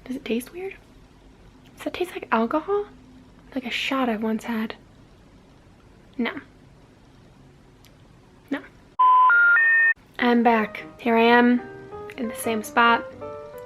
Does it taste weird? Does that taste like alcohol? Like a shot I've once had. No. No. I'm back. Here I am in the same spot,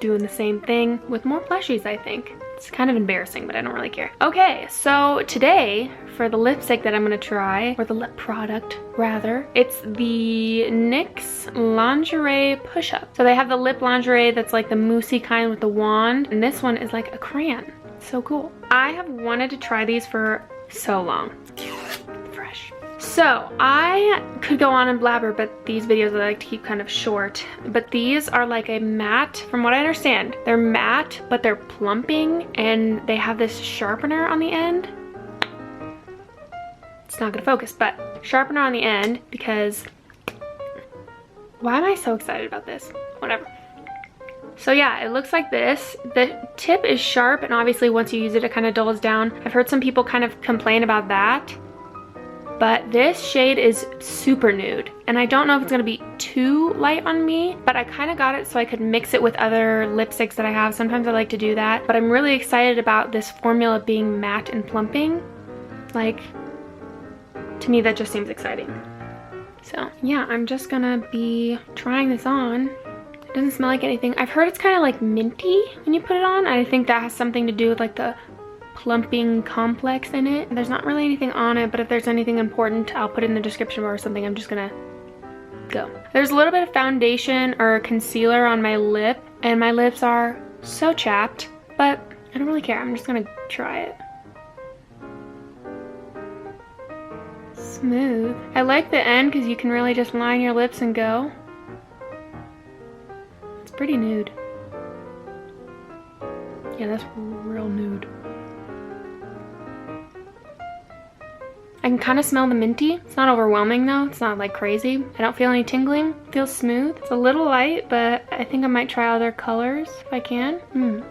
doing the same thing with more plushies, I think. It's kind of embarrassing, but I don't really care. Okay, so today for the lipstick that I'm gonna try, or the lip product rather, it's the NYX Lingerie Push-Up. So they have the lip lingerie that's like the moussey kind with the wand, and this one is like a crayon. So cool. I have wanted to try these for so long. Fresh. So I could go on and blabber, but these videos I like to keep kind of short. But these are like a matte, from what I understand. They're matte, but they're plumping, and they have this sharpener on the end. It's not gonna focus, but sharpener on the end, because why am I so excited about this? Whatever. So yeah, it looks like this. The tip is sharp, and obviously once you use it, it kind of dulls down. I've heard some people kind of complain about that. But this shade is super nude, and I don't know if it's gonna be too light on me, but I kind of got it so I could mix it with other lipsticks that I have. Sometimes I like to do that, but I'm really excited about this formula being matte and plumping. Like, to me that just seems exciting. So yeah, I'm just gonna be trying this on. It doesn't smell like anything. I've heard it's kind of like minty when you put it on, and I think that has something to do with like the plumping complex in it. There's not really anything on it, but if there's anything important, I'll put it in the description bar or something. I'm just gonna go. There's a little bit of foundation or concealer on my lip, and my lips are so chapped, but I don't really care. I'm just gonna try it. Smooth. I like the end because you can really just line your lips and go. It's pretty nude. Yeah, that's real nude. I can kind of smell the minty. It's not overwhelming though. It's not like crazy. I don't feel any tingling. It feels smooth. It's a little light, but I think I might try other colors if I can.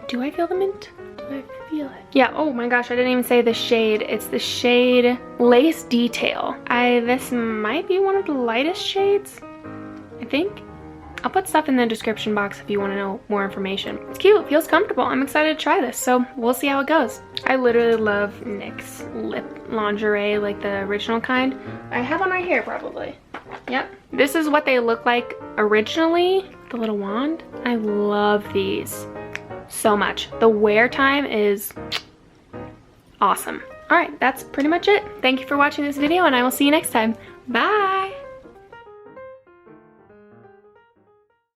Do I feel the mint? Do I feel it? Yeah, oh my gosh, I didn't even say the shade. It's the shade Lace Detail. This might be one of the lightest shades, I think. I'll put stuff in the description box if you want to know more information. It's cute, it feels comfortable. I'm excited to try this, so we'll see how it goes. I literally love NYX lip lingerie, like the original kind. I have one right here probably. Yep. This is what they look like originally, the little wand. I love these so much. The wear time is awesome. All right, that's pretty much it. Thank you for watching this video, and I will see you next time. Bye.